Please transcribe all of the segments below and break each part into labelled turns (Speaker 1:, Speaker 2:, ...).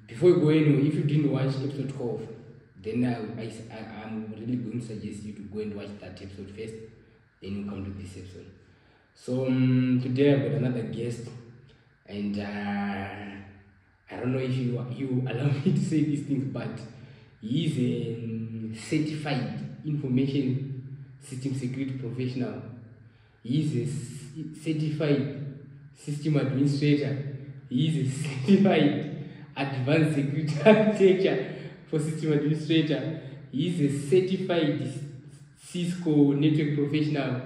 Speaker 1: Before we go anywhere, if you didn't watch episode 12, then I'm really going to suggest you to go and watch that episode first, then you come to this episode. So today I've got another guest, and I don't know if you allow me to say these things, but he is a certified information system security professional. He is a certified system administrator. He is a certified advanced security architecture for system administrator. He is a certified Cisco network professional.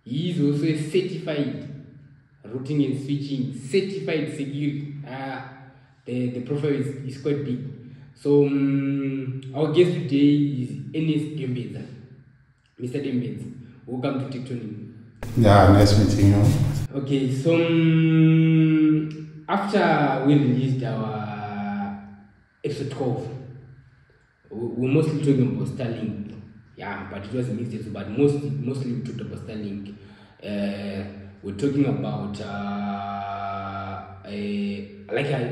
Speaker 1: He is also a certified routing and switching, certified security. The profile is quite big. So our guest today is Dembedza. Mr. Dembedza, welcome to TechTonic.
Speaker 2: Yeah, nice meeting you.
Speaker 1: Okay, so after we released our episode 12, we're mostly talking about Starlink. Yeah, but it was a mixed episode, but mostly we talked about Starlink. We're talking about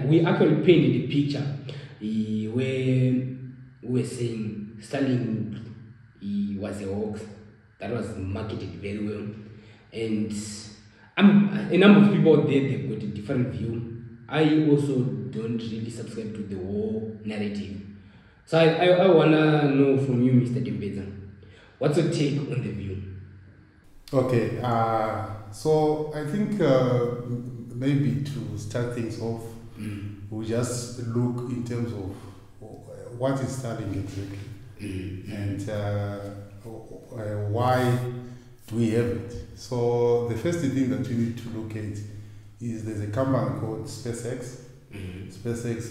Speaker 1: we actually painted a picture where we were saying Starlink was a hoax that was marketed very well, and a number of people out there, they've got a different view. I also don't really subscribe to the whole narrative. So I want to know from you, Mr. Dembedza, what's your take on the view?
Speaker 2: Okay, so I think maybe to start things off, we'll just look in terms of what is Starlink exactly, and why do we have it. So the first thing that you need to look at is there's a company called SpaceX. SpaceX,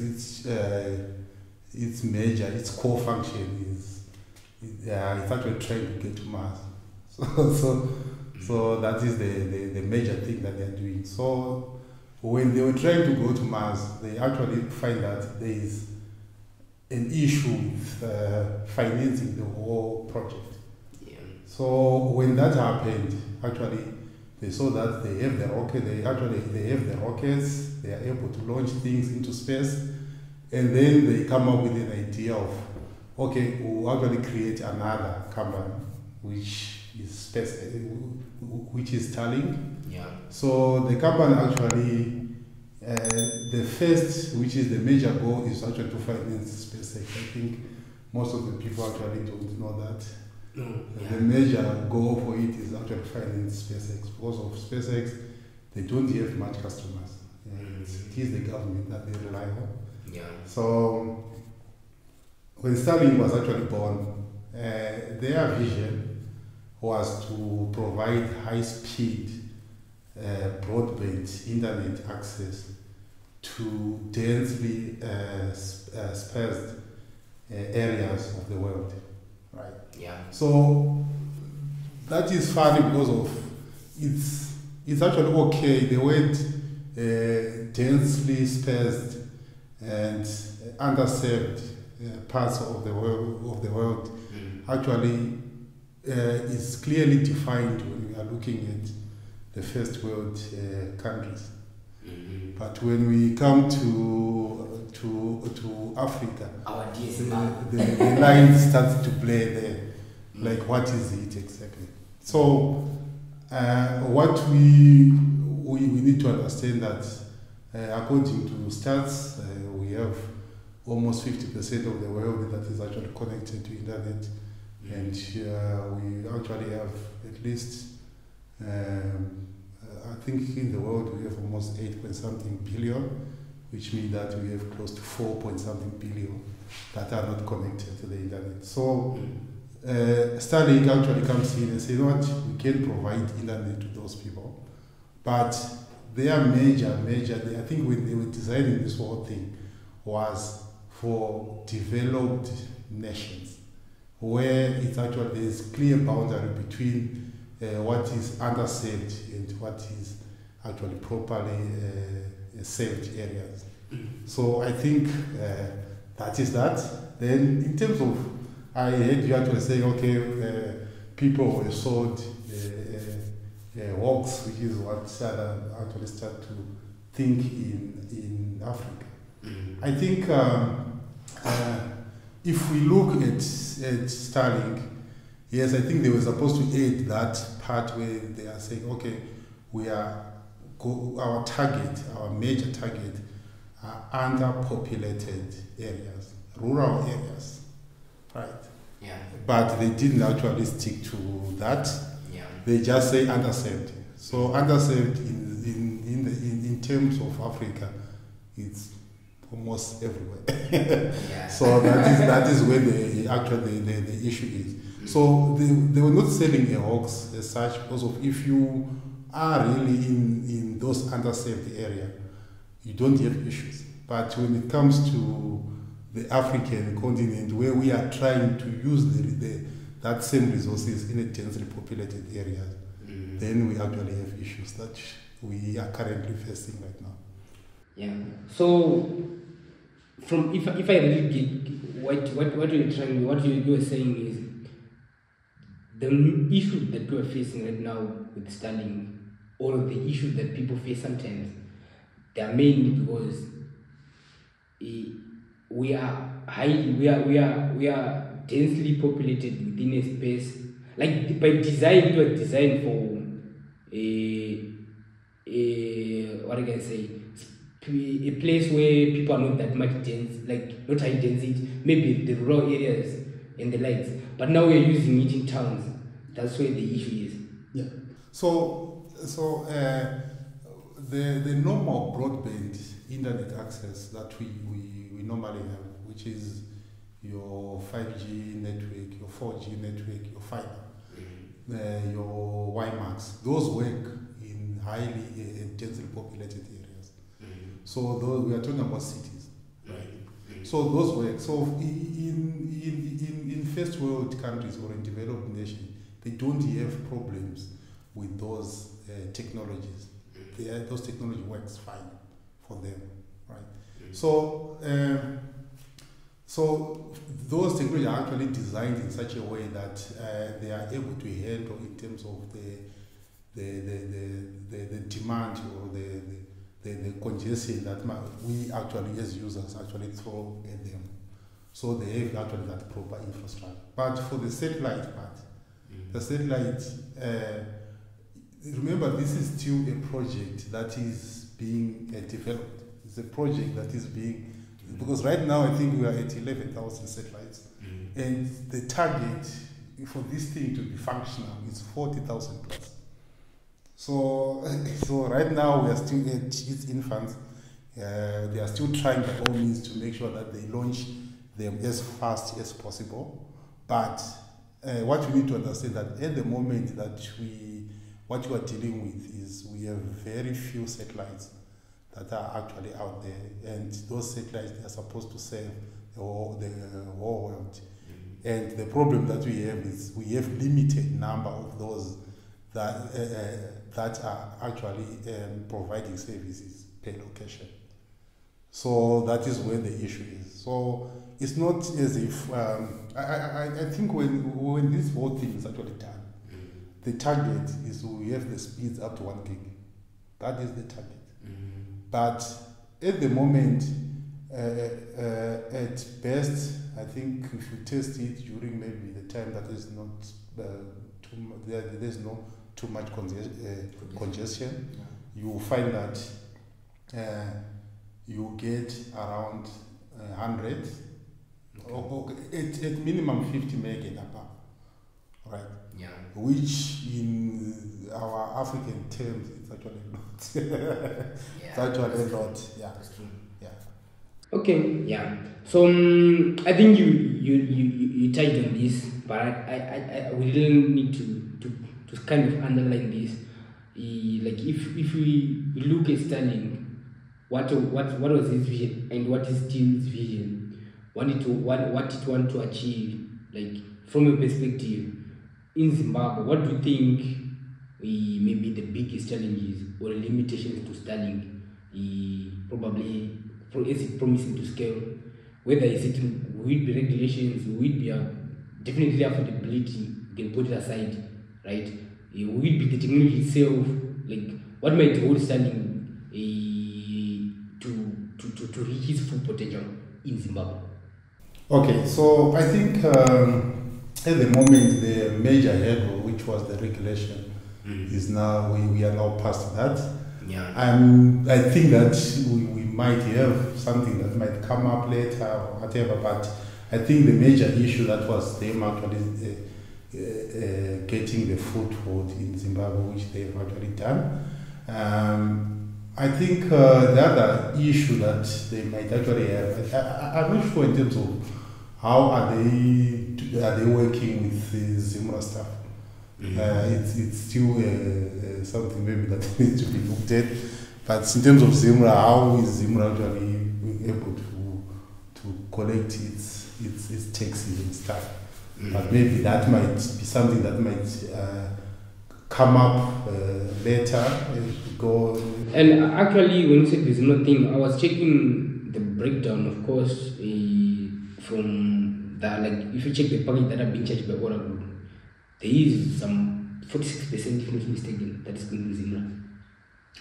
Speaker 2: its core function is it's actually trying to get to Mars. So that is the major thing that they're doing. So when they were trying to go to Mars, they actually find that there is an issue with financing the whole project. So when that happened, actually, they saw that they have the rocket. They have the rockets. They are able to launch things into space, and then they come up with an idea of, okay, we'll actually create another company, which is Starlink.
Speaker 1: Yeah.
Speaker 2: So the company actually, the first, which is the major goal, is actually to finance SpaceX. I think most of the people actually don't know that. The major goal for it is actually finance SpaceX. Because of SpaceX, they don't have much customers. It is the government that they rely on.
Speaker 1: Yeah.
Speaker 2: So when Starlink was actually born, their vision was to provide high-speed broadband internet access to densely sparse areas of the world. Right.
Speaker 1: Yeah.
Speaker 2: So that is funny because of it's actually okay. The word densely sparse and underserved parts of the world actually is clearly defined when we are looking at the first world countries. But when we come to to Africa,
Speaker 1: our DSM.
Speaker 2: the line starts to play there. Like, what is it exactly? So, what we need to understand that, according to stats, we have almost 50% of the world that is actually connected to internet, and we actually have at least, I think in the world we have almost 8 point something billion, which means that we have close to 4 point something billion that are not connected to the internet. So Starlink actually comes in and says, you know what, we can provide internet to those people, but their major, I think when they were designing this whole thing, was for developed nations, where it's actually there's clear boundary between what is underserved and what is actually properly served areas. So I think that is that. Then in terms of, I heard you actually saying, okay, people were sold hoax, which is what actually start to think in Africa. I think if we look at Starlink, yes, I think they were supposed to aid that part where they are saying, okay, our target, our major target, are underpopulated areas, rural areas, right?
Speaker 1: Yeah.
Speaker 2: But they didn't actually stick to that.
Speaker 1: Yeah.
Speaker 2: They just say underserved. So underserved in terms of Africa, it's almost everywhere.
Speaker 1: Yeah.
Speaker 2: So that is where the issue is. So they were not selling a hoax as such, because of if you are really in those underserved areas, you don't have issues. But when it comes to the African continent, where we are trying to use that same resources in a densely populated areas, then we actually have issues that we are currently facing right now.
Speaker 1: Yeah. So, from if I really get what you're trying, what you are saying is the issue that we are facing right now with Starlink, or the issue that people face sometimes, they are mainly because we are densely populated within a space. Like by design, we are designed for what I can say, a place where people are not that much dense, like not high density, maybe the rural areas and the likes. But now we are using it in towns. That's where the issue is.
Speaker 2: Yeah. So the normal broadband internet access that we normally have, which is your 5G network, your 4G network, your fiber, your WiMAX, those work in highly densely populated areas. So those, we are talking about cities, right? So those work. So in first world countries or in developed nations, they don't have problems with those technologies. Those technology works fine for them, right? So those technologies are actually designed in such a way that they are able to handle in terms of the demand or the congestion that we actually as users actually throw at them. So they have actually that proper infrastructure. But for the satellite part, the satellite, remember, this is still a project that is being developed. It's a project that is being, because right now I think we are at 11,000 satellites, and the target for this thing to be functional is 40,000 plus. So right now we are still at its infants. They are still trying by all means to make sure that they launch them as fast as possible. But what we need to understand that at the moment that what you are dealing with is we have very few satellites that are actually out there, and those satellites are supposed to serve the whole world. And the problem that we have is we have limited number of those that are actually providing services per location. So that is where the issue is. So it's not as if I think when this whole thing is actually done, the target is we have the speeds up to 1 gig. That is the target. But at the moment, At best, I think if you test it during maybe the time that is not there's no too much congestion, you will find that you get around 100, or at minimum 50 meg and above, right?
Speaker 1: Yeah.
Speaker 2: Which in our African terms, it's actually a lot. It's actually a lot. Yeah.
Speaker 1: That's true.
Speaker 2: Yeah.
Speaker 1: Okay. Yeah. So I think you touched on this, but I we really need to kind of underline this. Like if we look at Starlink, what was his vision and what is still his vision? What it want to achieve, like from your perspective in Zimbabwe, what do you think maybe the biggest challenges or limitations to Starlink? Probably is it promising to scale? Whether will it be regulations, will it be definitely affordability, you can put it aside, right? Will it be the technology itself? Like what might hold Starlink to reach its full potential in Zimbabwe?
Speaker 2: Okay, so I think at the moment the major hurdle, which was the regulation, is now we are now past that.
Speaker 1: Yeah.
Speaker 2: I think that we might have something that might come up later or whatever, but I think the major issue that was them actually getting the foothold in Zimbabwe, which they've actually done. I think the other issue that they might actually have, I'm not sure in terms of how are they working with the Zimra stuff. It's still something maybe that needs to be looked at. But in terms of Zimra, how is Zimra actually able to collect its taxes and stuff? But maybe that might be something that might come up later as we go.
Speaker 1: And actually, when you said the Zimra thing, I was checking the breakdown, of course, from that. Like, if you check the package that are being charged by Oracle, there is some 46%, if not mistaken, that is going to Zimra.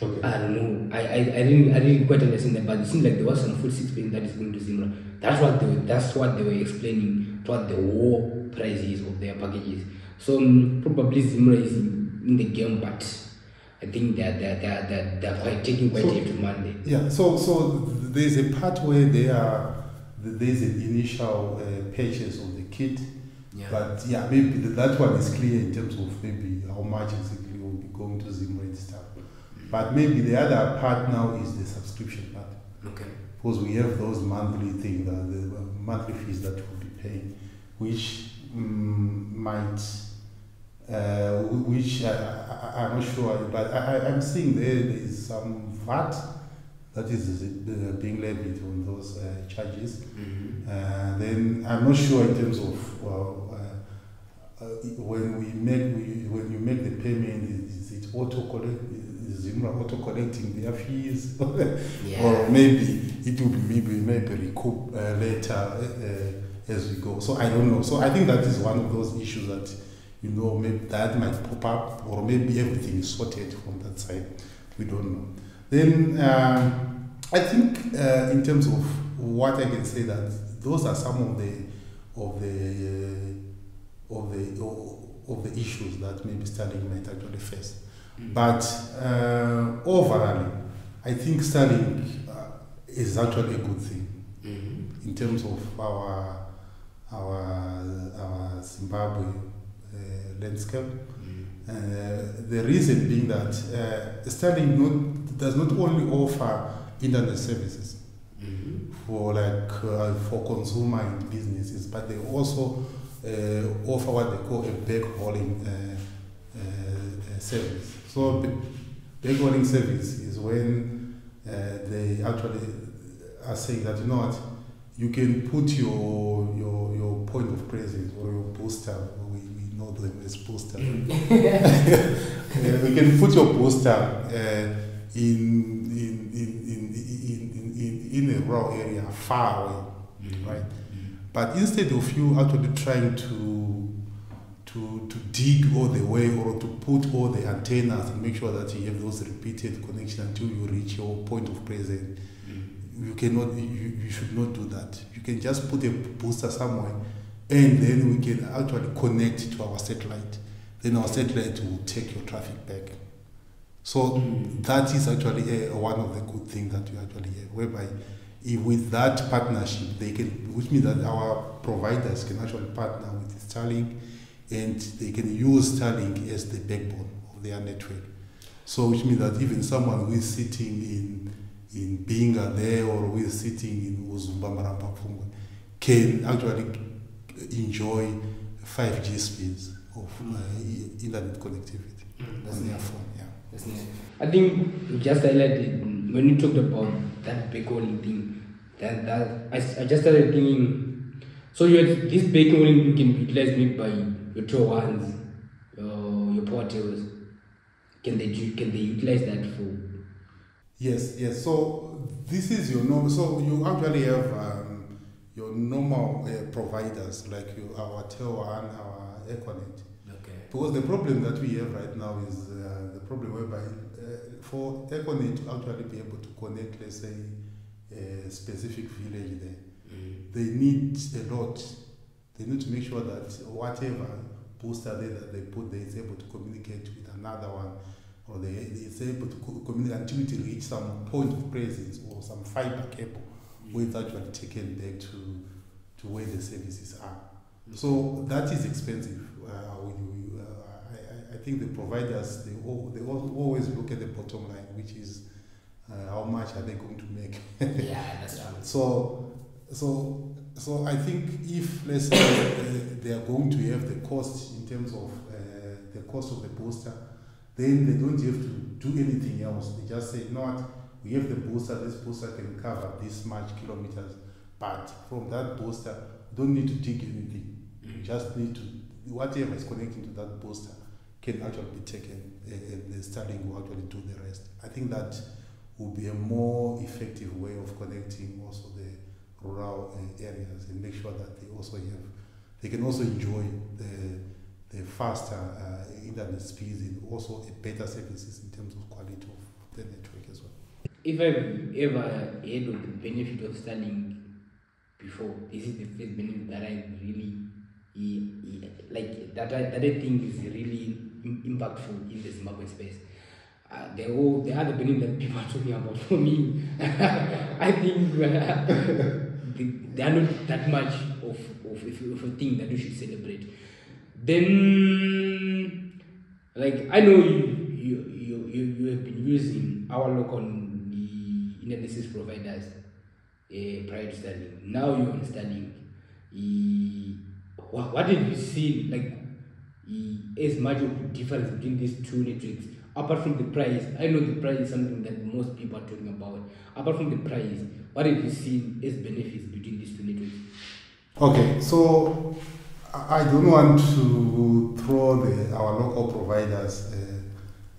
Speaker 2: Okay.
Speaker 1: I don't know. I didn't quite understand that, but it seems like there was some 46% that is going to Zimra. That's what they were explaining, what the war price is of their packages. So probably Zimra is in the game, but I think they're quite taking quite a demand.
Speaker 2: Yeah. So there's a part where there's an initial purchase of the kit.
Speaker 1: Yeah.
Speaker 2: But yeah, maybe that one is clear in terms of maybe how much exactly will be going to Zimra and stuff. But maybe the other part now is the subscription part.
Speaker 1: Okay.
Speaker 2: Because we have those monthly things, the monthly fees that we'll be paying, which might, which I'm not sure, but I'm seeing there is some VAT that is being levied on those charges. Then I'm not sure in terms of when you make the payment, is it Zimra auto collecting their fees, or maybe it will be maybe recouped later as we go. So I don't know. So I think that is one of those issues that maybe that might pop up, or maybe everything is sorted from that side. We don't know. Then I think in terms of what I can say, that those are some of the issues that maybe Starlink might actually face. But overall, I think Starlink is actually a good thing in terms of our Zimbabwe landscape. The reason being that Starlink does not only offer internet services for consumer and businesses, but they also offer what they call a backhauling service. So backhauling service is when they actually are saying that you can put your point of presence or your booster. We know them as booster. You can put your booster in a rural area, far away, right? But instead of you actually trying to dig all the way, or to put all the antennas and make sure that you have those repeated connections until you reach your point of presence, you cannot, you should not do that. You can just put a booster somewhere, and then we can actually connect to our satellite. Then our satellite will take your traffic back. So that is actually one of the good things that you actually have, whereby with that partnership, they can, which means that our providers can actually partner with Starlink, and they can use Starlink as the backbone of their network. So which means that even someone who is sitting in Binga there, or who is sitting in Uzumba can actually enjoy 5G speeds of internet connectivity on their phone. Yeah.
Speaker 1: That's nice. I think you just highlighted when you talked about that backhauling thing. That I just started thinking. So this backhauling can be utilized maybe by your tier ones, your portals. Can they utilize that for?
Speaker 2: Yes. So this is your normal. So you actually have your normal providers like our tier one, our Econet.
Speaker 1: Okay.
Speaker 2: Because the problem that we have right now is the problem whereby for Econet to actually be able to connect, let's say, a specific village there, they need a lot. They need to make sure that whatever booster there that they put there is able to communicate with another one, or it's able to communicate until it reach some point of presence or some fiber cable where it's actually taken back to where the services are. So that is expensive. I think the providers, they always look at the bottom line, which is how much are they going to make.
Speaker 1: Yeah, that's
Speaker 2: true. So I think if, let's say, they are going to have the cost in terms of the cost of the booster, then they don't have to do anything else. They just say, you know what, we have the booster, this booster can cover this much kilometers, but from that booster, you don't need to dig anything. You just need to, whatever is connecting to that booster can actually be taken, and the Starlink will actually do the rest. I think that will be a more effective way of connecting also the rural areas, and make sure that they can also enjoy the faster internet speeds, and also a better services in terms of quality of the network as well.
Speaker 1: If I've ever heard of the benefit of Starlink before, this is the first benefit that I really like, that I think is really impactful in the Zimbabwe space. The other benefit that people are talking about, for me, I think they are not that much of a thing that we should celebrate. Then, like, I know you have been using our local internet service providers prior to Starlink. Now you're on Starlink. What have you seen, like, as much of a difference between these two networks? Apart from the price, I know the price is something that most people are talking about. Apart from the price, what have you seen as benefits between these two networks? Okay,
Speaker 2: so I don't want to throw our local providers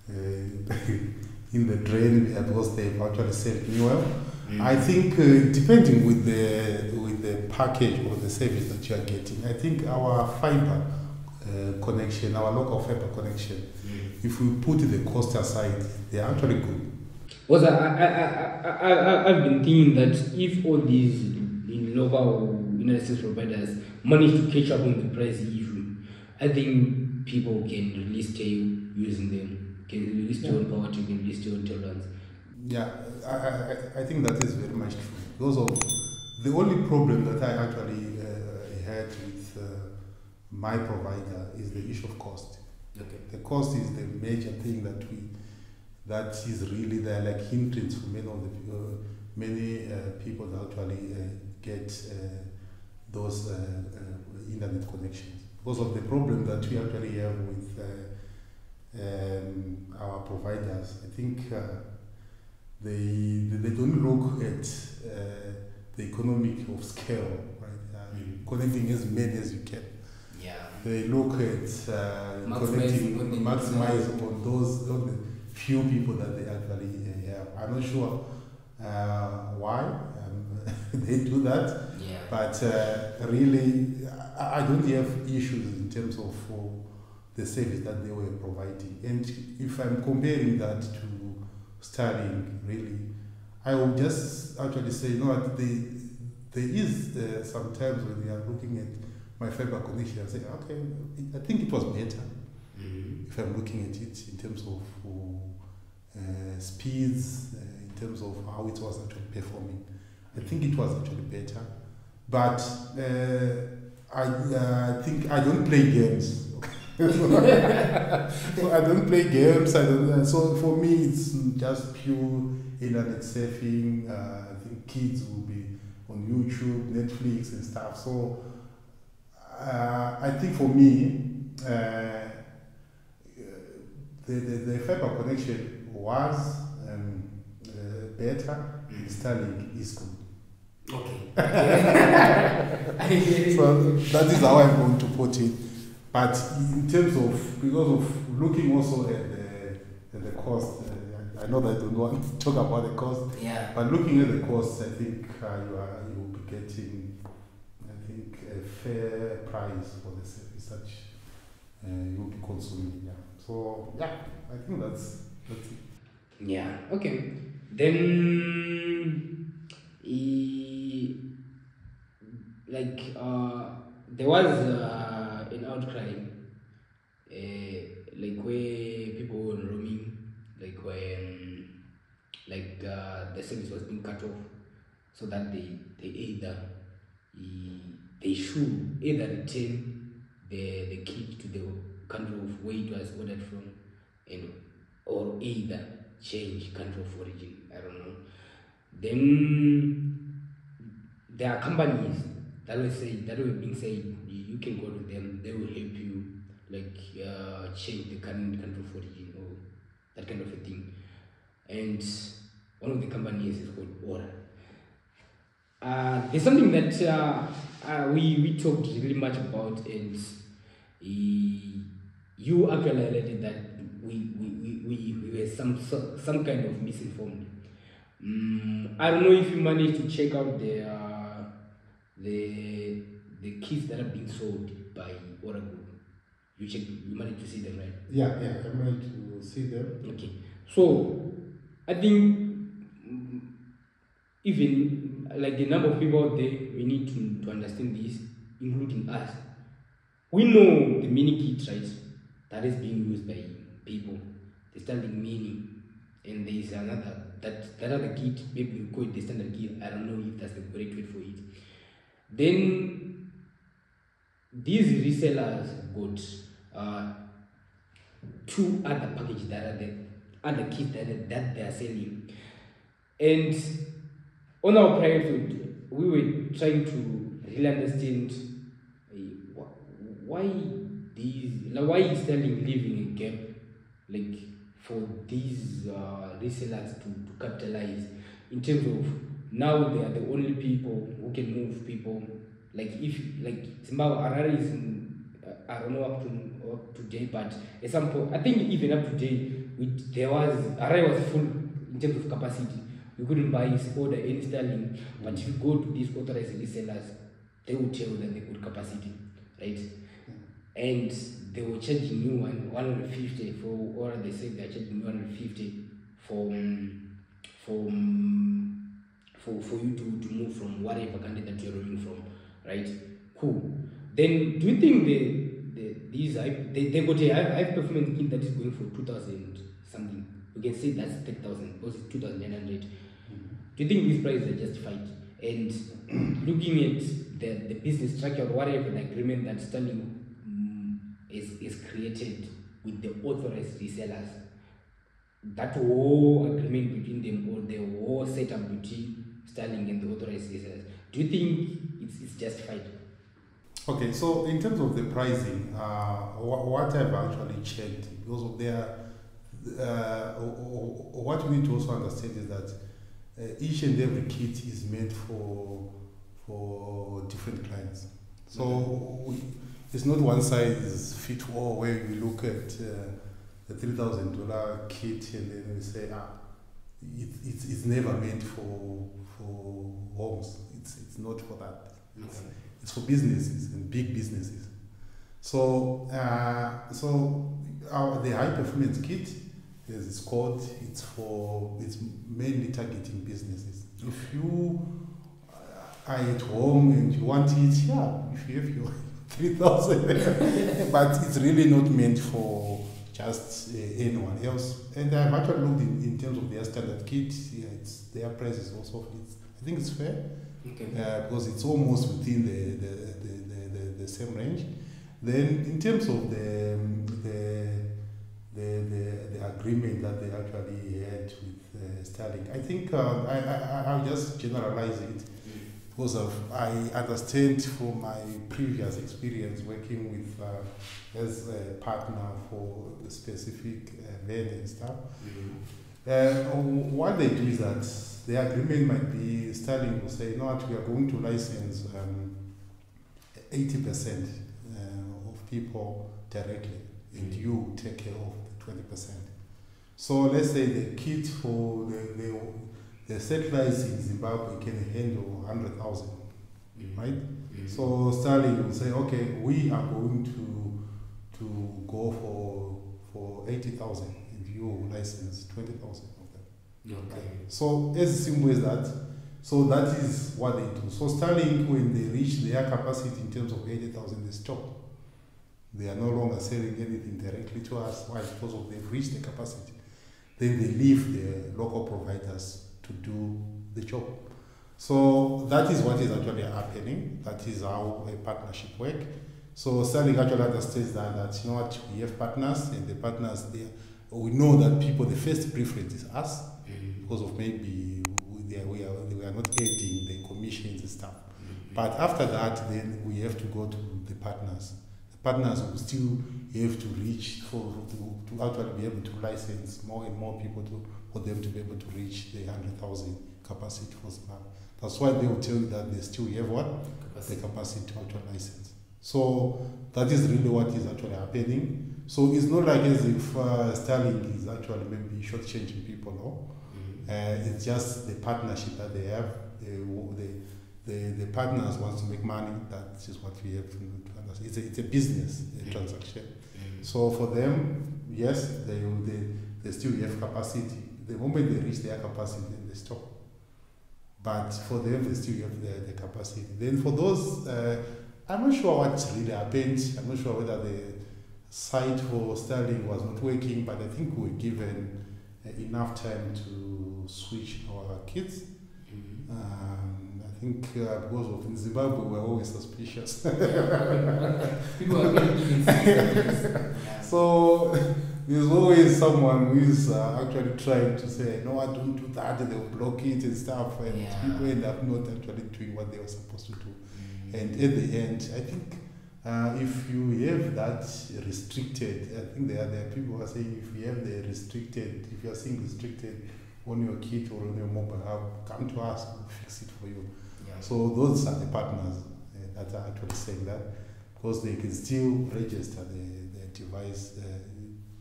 Speaker 2: in the drain because they've actually served me well. I think depending with the package or the service that you are getting, I think our fiber connection, our local fiber connection, if we put the cost aside, they are actually good.
Speaker 1: Because I've been thinking that if all these local internet service providers manage to catch up on the price issue, I think people can really stay using them, can really stay on power to, can really stay on tolerance.
Speaker 2: Yeah, I think that is very much true. Because of the only problem that I actually had with my provider is the issue of cost.
Speaker 1: Okay.
Speaker 2: The cost is the major thing that is really there, like hindrance for many people that actually get those internet connections. Because of the problem that we actually have with our providers, I think they don't look at the economic of scale, right? Connecting as many as you can.
Speaker 1: Yeah.
Speaker 2: They look at maximize on the few people that they actually have. I'm not sure why they do that, but really, I don't have issues in terms of the service that they were providing. And if I'm comparing that to Starlink, really, I will just actually say, you know what, there is sometimes when we are looking at my fiber connection, I say, okay, I think it was better. If I'm looking at it in terms of speeds, in terms of how it was actually performing, I think it was actually better. But I think I don't play games. So I don't play games. So for me, it's just pure internet surfing. I think kids will be on YouTube, Netflix, and stuff. So I think for me, the fiber connection was better. Starlink is good.
Speaker 1: Okay.
Speaker 2: So that is how I'm going to put it. But in terms of, because of looking also at the cost, I know that I don't want to talk about the cost.
Speaker 1: Yeah.
Speaker 2: But looking at the cost, I think you will be getting, I think, a fair price for the service that you will be consuming. Yeah. So yeah, I think that's it.
Speaker 1: Yeah. Okay. Then, there was an outcry, like where people were roaming, like when, the service was being cut off, so that they either they should either return the kit to the country of where it was ordered from, or either change country of origin. I don't know. Then there are companies that were being said you can go to them, they will help you change the current country of origin or that kind of a thing. And one of the companies is called Aura. There's something that we talked really much about, and you actually highlighted that we were some kind of misinformed. I don't know if you managed to check out the kits that are being sold by Aura Group. You managed to see them, right?
Speaker 2: Yeah, I managed to see them.
Speaker 1: Okay. So I think even like the number of people out there, we need to understand this, including us. We know the mini kit, right? That is being used by people. The Starlink mini, and there is another that other kit. Maybe we call it the standard kit. I don't know if that's the correct word for it. Then these resellers got two other packages that are the other kits that they are selling, and on our private field, we were trying to really understand why is Starlink leaving a gap, like for these resellers to capitalize in terms of now they are the only people who can move people. Like if Zimbabwe, Harare is I don't know up to date, but at some point I think even up to date Harare was full in terms of capacity. We couldn't buy order any Starlink, but if you go to these authorized resellers, they will tell you that they got capacity, right? And they were charging you 150 for, or they said they're charging you 150 for you to move from whatever country that you're roaming from, right? Cool. Then do you think they got a high performance kit that is going for 2,000 something? We can say that's 10,000 because it's 2,900. Do you think these prices are justified? And looking at the business structure or whatever, the agreement that Starlink is created with the authorized resellers, that whole agreement between them, or the whole setup between Starlink and the authorized resellers, do you think it's justified?
Speaker 2: Okay, so in terms of the pricing, what I've actually checked, because of what we need to also understand is that each and every kit is made for different clients. So it's not one size fits all, where we look at the $3,000 kit and then we say, it's never meant for homes. It's not for that. It's for businesses and big businesses. So the high performance kit there's this code. It's mainly targeting businesses. If you are at home and you want it, yeah, if you have your 3,000, but it's really not meant for just anyone else. And I've actually looked in terms of their standard kit. Yeah, their price is also. I think it's fair, because it's almost within the same range. Then in terms of the agreement that they actually had with Starlink, I think I'll just generalize it because I understand from my previous experience working with as a partner for the specific event and stuff. What they do is that the agreement might be Starlink will say, no, we are going to license 80% of people directly, and you take care of the 20%. So let's say the kit for the satellites in Zimbabwe can handle 100,000, right? So Starlink will say, okay, we are going to go for 80,000, and you license 20,000 of them.
Speaker 1: Okay.
Speaker 2: So as simple as that. So that is what they do. So Starlink, when they reach their capacity in terms of 80,000, they stop. They are no longer selling anything directly to us. Why? Because of they've reached the capacity. Then they leave the local providers to do the job. So that is what is actually happening. That is how a partnership works. So Starlink actually understands that you know what, we have partners, and the partners we know that people, the first preference is us, because of maybe we are not aiding the commissions and stuff. But after that, then we have to go to the partners. The partners will still have to reach to actually be able to license more and more people for them to be able to reach the 100,000 capacity for Zimbabwe. That's why they will tell you that they still have what? The capacity to actually license. So that is really what is actually happening. So it's not like as if Starlink is actually maybe shortchanging people, no? It's just the partnership that they have. The partners want to make money. That is what we have to understand. It's a business transaction. So for them, yes, they still have capacity. The moment they reach their capacity, then they stop. But for them, they still have the capacity. Then for those, I'm not sure what really happened. I'm not sure whether the site for Starlink was not working, but I think we were given enough time to switch our kits. I think because of in Zimbabwe, we're always suspicious.
Speaker 1: People are getting
Speaker 2: So there's always someone who is actually trying to say, no, I don't do that, and they'll block it and stuff, and people end up not actually doing what they were supposed to do. And at the end, I think if you have that restricted, I think there are people who are saying if you have the restricted, if you are seeing restricted on your kit or on your mobile app, come to us, we'll fix it for you. So those are the partners that are actually saying that, because they can still register the device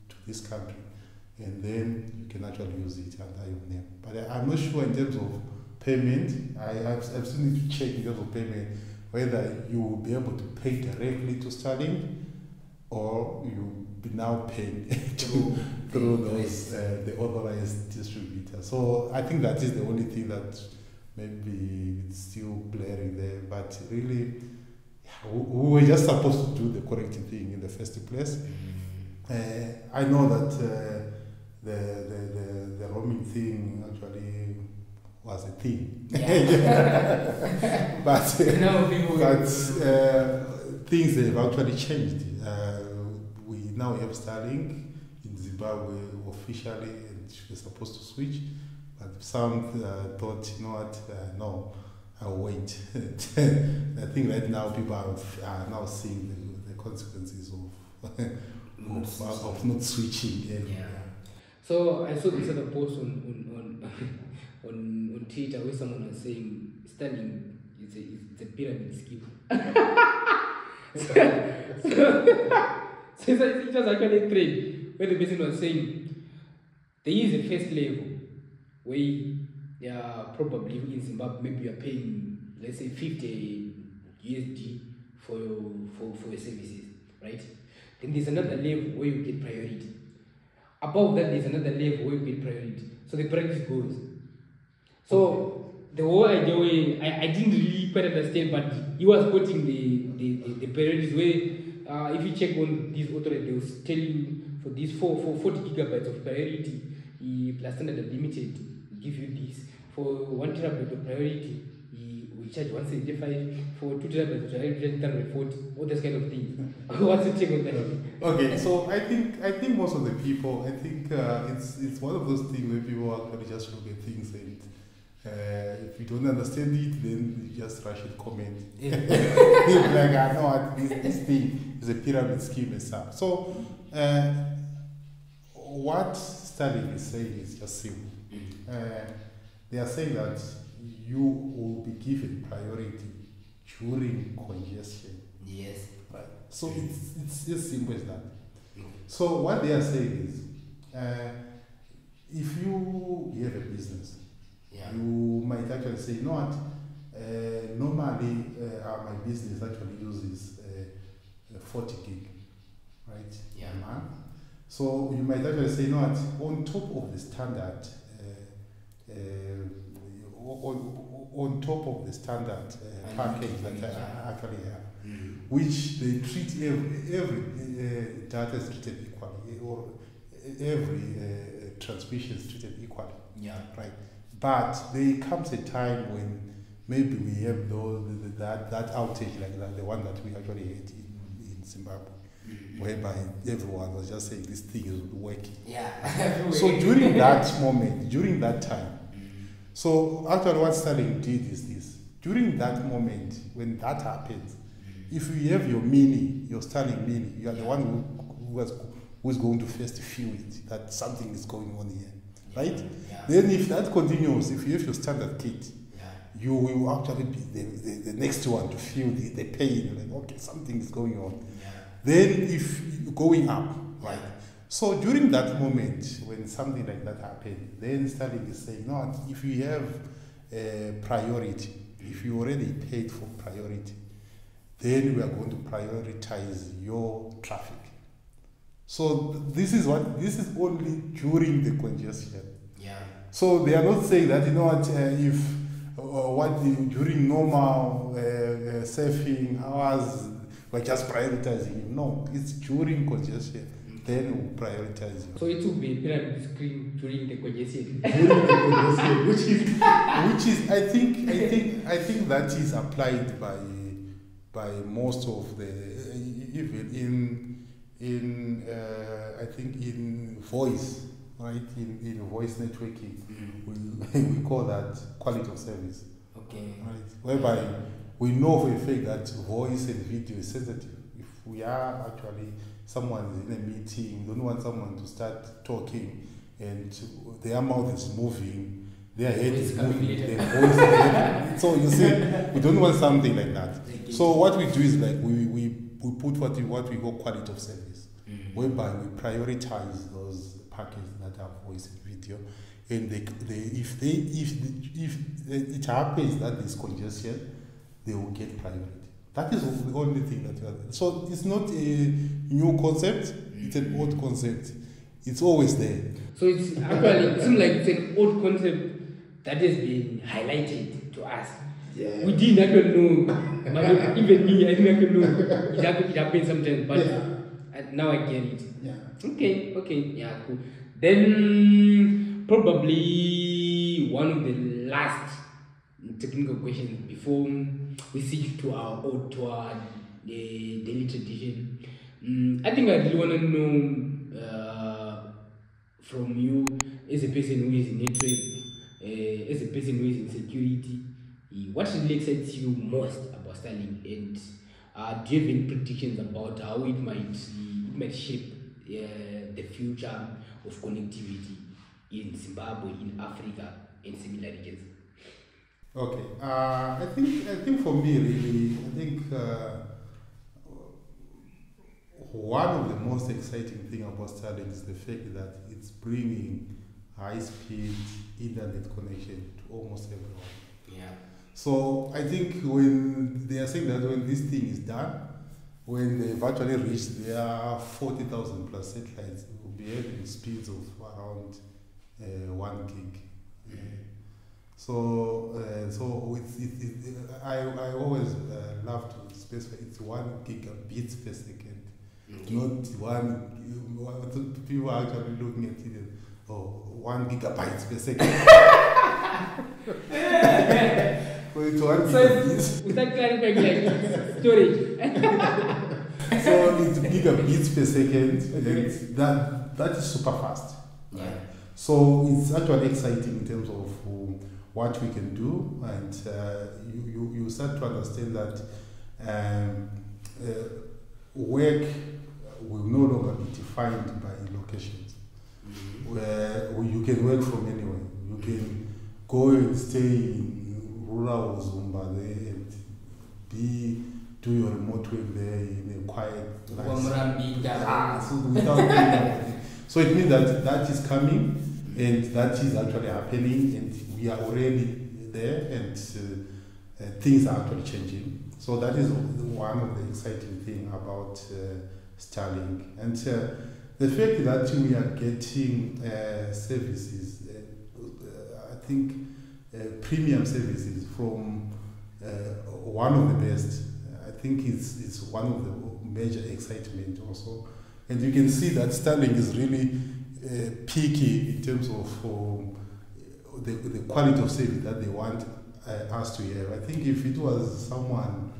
Speaker 2: to this country, and then you can actually use it under your name. But I'm not sure in terms of payment. I still need to check in terms of payment whether you will be able to pay directly to Starlink, or you be now paying through those the authorized distributor. So I think that is the only thing that maybe it's still blaring there. But really, we were just supposed to do the correct thing in the first place. I know that the roaming thing actually was a thing. but things have actually changed. We now have Starlink in Zimbabwe officially, and we're supposed to switch. But some thought, you know what, no, I'll wait. I think right now people are now seeing the consequences of not switching.
Speaker 1: So I saw this other post on Twitter where someone was saying Starlink is a pyramid scheme. So it was actually a thread where the person was saying there is a first level where probably in Zimbabwe maybe you are paying, let's say, 50 USD for your services, right? Then there's another level where you get priority. above that, there's another level where you get priority. So the priority goes. So the whole idea where I didn't really quite understand, but he was quoting the priorities where if you check on these authorities, they was telling for these 40 gigabytes of priority plus standard unlimited, give you this. For 1 terabyte of priority, we charge 175. For 2 terabytes of priority, 340. All this kind of things. What's your take on that?
Speaker 2: Okay, so I think most of the people, I think it's one of those things where people actually just look at things and if you don't understand it, then you just rush and comment. Like, I know this thing is a pyramid scheme and stuff. So what Starlink is saying is just simple. They are saying that you will be given priority during congestion.
Speaker 1: Yes.
Speaker 2: Right. So it's as simple as that. So what they are saying is, if you have a business, you might actually say, you know what, normally my business actually uses 40 gig, right?
Speaker 1: Yeah.
Speaker 2: A month. So you might actually say, you know what, on top of the standard, on top of the standard package that I actually have, which they treat every data is treated equally, or every transmission is treated equally.
Speaker 1: Yeah.
Speaker 2: Right. But there comes a time when maybe we have that outage like that, the one that we actually had in Zimbabwe, whereby everyone was just saying this thing is working.
Speaker 1: Yeah.
Speaker 2: So during that moment, during that time, so actually what Starlink did is this. During that moment, when that happens, if you have your Starlink mini, you are the one who is going to first feel it, that something is going on here. Right?
Speaker 1: Yeah.
Speaker 2: Then if that continues, if you have your standard kit, you will actually be the next one to feel the pain. Like, okay, something is going on.
Speaker 1: Yeah.
Speaker 2: Then if you're going up, right? So during that moment, when something like that happened, then Starlink is saying, no, if you have priority, if you already paid for priority, then we are going to prioritize your traffic. So this is only during the congestion.
Speaker 1: Yeah.
Speaker 2: So they are not saying that, you know what, during normal surfing hours we're just prioritizing you. No, it's during congestion. Then we'll prioritize you.
Speaker 1: So it will be pyramid screen during the congestion.
Speaker 2: During the congestion, which is I think that is applied by most of the even in I think in voice, right? In voice networking, we call that quality of service.
Speaker 1: Okay.
Speaker 2: Right. Whereby we know for a fact that voice and video is sensitive. If we are actually someone is in a meeting, we don't want someone to start talking and their mouth is moving, their head is moving, their voice is moving. So you see, we don't want something like that. So what we do is like we put what we call quality of service, whereby we prioritize those packages that have voice and video, and if it happens that there's congestion, they will get priority. That is the only thing that we are. So it's not a new concept; it's an old concept. It's always there.
Speaker 1: So it's actually it seems like it's an old concept that has been highlighted to us.
Speaker 2: Yeah.
Speaker 1: We didn't actually know, even me, I didn't actually know. It happens sometimes, but now I get it.
Speaker 2: Yeah.
Speaker 1: Okay, yeah, cool. Then probably one of the last technical questions before we switch to our daily tradition. I think I really want to know from you, as a person who is in network, as a person who is in security, what really excites you most about Starlink, and do you have any predictions about how it might shape the future of connectivity in Zimbabwe, in Africa, and similar regions?
Speaker 2: Okay, I think for me really, I think one of the most exciting thing about Starlink is the fact that it's bringing high-speed internet connection to almost everyone.
Speaker 1: Yeah.
Speaker 2: So I think when they are saying that when this thing is done, when they've actually reached their 40,000 plus satellites, they will be having speeds of around 1 gig. So I always love to specify it's 1 gigabits per second, not people are actually looking at it as 1 gigabytes per second. So it's 1 gigabits.
Speaker 1: Without clarifying like storage.
Speaker 2: So it's gigabits per second, and that is super fast.
Speaker 1: Yeah.
Speaker 2: So it's actually exciting in terms of what we can do, and you start to understand that work will no longer be defined by locations. Where you can work from anywhere. You can go and stay in rural Zimbabwe and do your remote work there in a quiet, nice. So it means that is coming, and that is actually happening, and we are already there, and things are actually changing. So that is one of the exciting things about Starlink. And the fact that we are getting services, I think premium services from one of the best, I think it's one of the major excitement also. And you can see that Starlink is really picky in terms of the quality of service that they want us to have. I think if it was someone,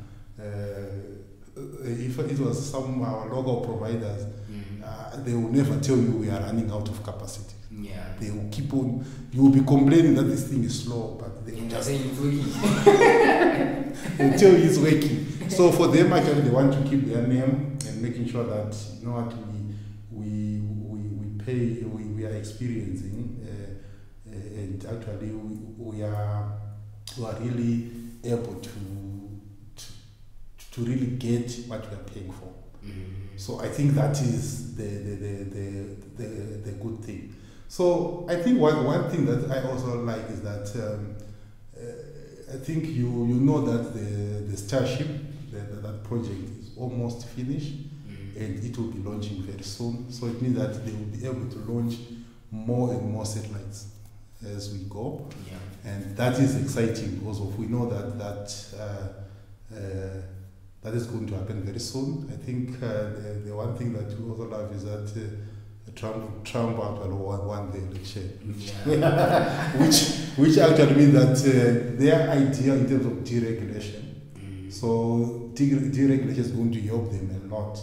Speaker 2: if it was some our local providers, they will never tell you we are running out of capacity.
Speaker 1: Yeah.
Speaker 2: They will keep on, you will be complaining that this thing is slow, but they will just
Speaker 1: it's working.
Speaker 2: they'll tell you it's working. So for them, actually, they want to keep their name and making sure that, you know what, we pay, we are experiencing, and actually we are really able to really get what we are paying for. So I think that is the good thing. So I think one thing that I also like is that I think you know that the Starship, that project is almost finished, and it will be launching very soon. So it means that they will be able to launch more and more satellites as we go.
Speaker 1: Yeah.
Speaker 2: And that is exciting because we know that is going to happen very soon. I think the one thing that we also love is that Trump actually won the election, which actually means that their idea in terms of deregulation. So deregulation is going to help them a lot,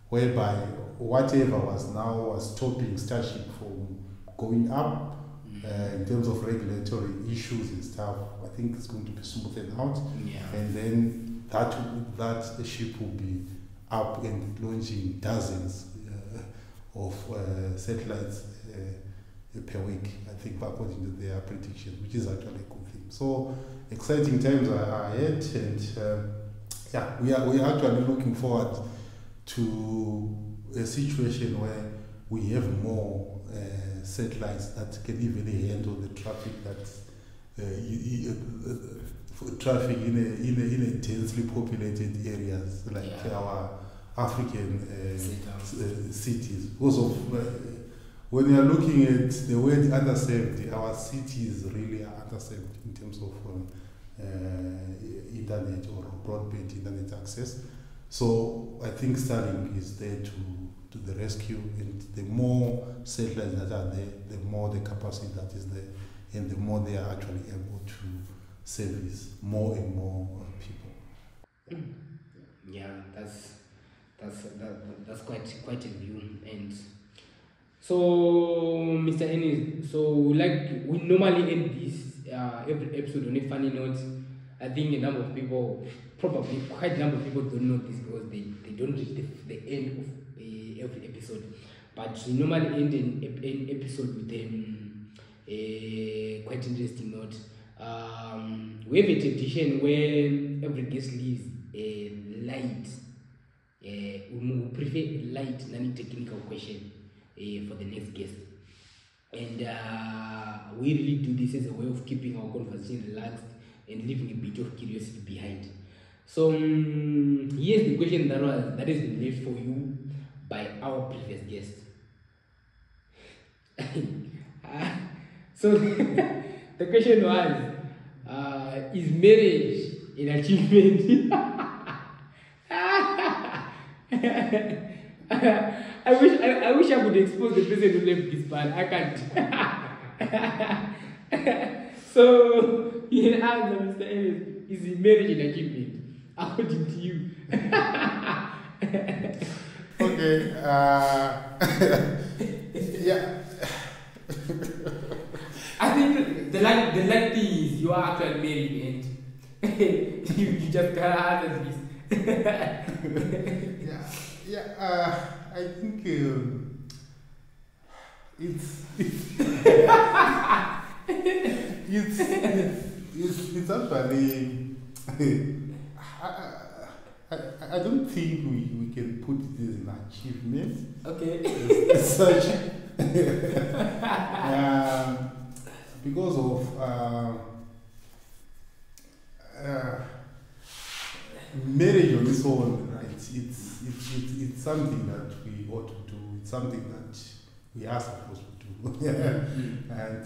Speaker 2: whereby whatever was stopping Starship from going up in terms of regulatory issues and stuff, I think it's going to be smoothed out, and then that ship will be up and launching dozens of satellites per week, I think, according to their predictions, which is actually a good thing. So exciting times are ahead, and we are actually looking forward to a situation where we have more satellites that can even handle the traffic traffic in a densely populated areas like our African cities. Because of when you are looking at the word underserved, our cities really are underserved in terms of internet or broadband internet access. So I think Starlink is there to the rescue, and the more satellites that are there, the more the capacity that is there, and the more they are actually able to service more and more people.
Speaker 1: Yeah, that's quite a view. And so, Mr. Ennis, so we normally end this every episode on a funny note. I think a number of people, probably quite a number of people, don't know this because they don't reach the end of every episode. But we normally end an episode with a quite interesting note. We have a tradition where every guest leaves a light, we prefer a light, non-technical question for the next guest. And we really do this as a way of keeping our conversation relaxed and leaving a bit of curiosity behind. So here's the question that has been left for you by our previous guest. So the question was, is marriage an achievement? I wish I could expose the person who left this part. I can't. So he asked Mr. Ellis, is marriage an achievement according to you?
Speaker 2: Okay. Yeah.
Speaker 1: I think the light thing is you are actually married and you just can't answer this.
Speaker 2: I think it's actually I don't think we can put it as an achievement.
Speaker 1: Okay.
Speaker 2: As such. Because of marriage on its own, right? It's something that we ought to do. It's something that we are supposed to do. And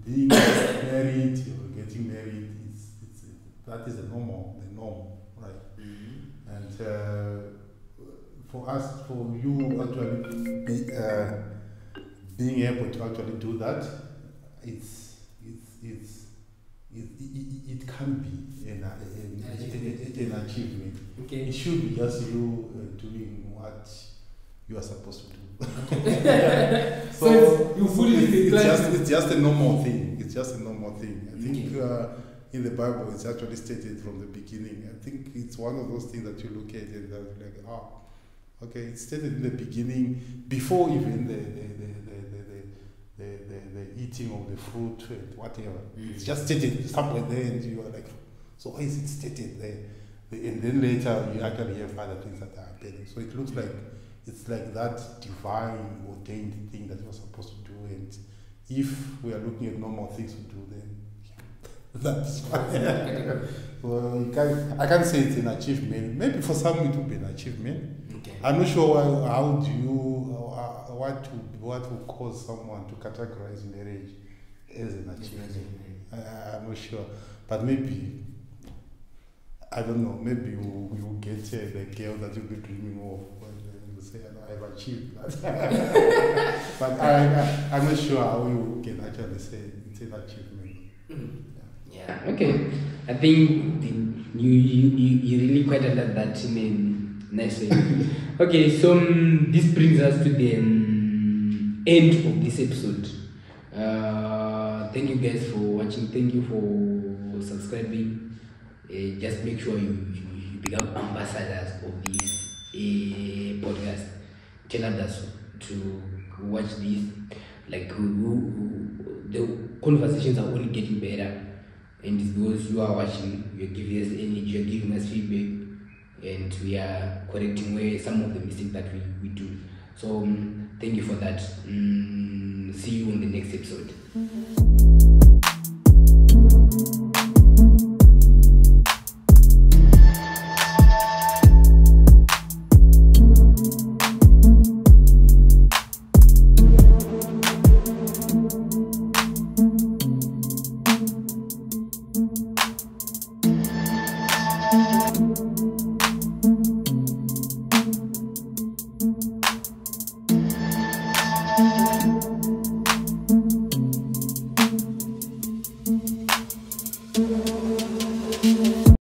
Speaker 2: being married or getting married, that is the norm, right? And for us, for you actually being able to actually do that, it can be an achievement.
Speaker 1: Okay.
Speaker 2: It should be just you doing what you are supposed to do.
Speaker 1: So you fully
Speaker 2: it's just a normal thing. It's just a normal thing. I think in the Bible it's actually stated from the beginning. I think it's one of those things that you look at and like, okay, it's stated in the beginning before even the eating of the fruit and whatever. It's just stated somewhere there, and you are like, so why is it stated there? And then later you actually have other things that are happening. So it looks like it's like that divine ordained thing that you're supposed to do. And if we are looking at normal things to do, then that's fine. So I can't say it's an achievement. Maybe for some it will be an achievement.
Speaker 1: Okay.
Speaker 2: I'm not sure how do you what will cause someone to categorize marriage as an achievement. I'm not sure, but maybe I don't know. Maybe we will get the girl that you'll be dreaming of. And say, I've achieved that. But I'm not sure how you can actually say it's an achievement.
Speaker 1: Yeah. Okay. I think you really quite understand that in a nice way. Okay. So this brings us to the end of this episode. Thank you guys for watching. Thank you for subscribing. Just make sure you become ambassadors of this podcast. Tell others to watch this. Like the conversations are only getting better, and it's because you are watching, you're giving us energy, you're giving us feedback, and we are correcting where some of the mistakes that we do. So thank you for that. See you in the next episode.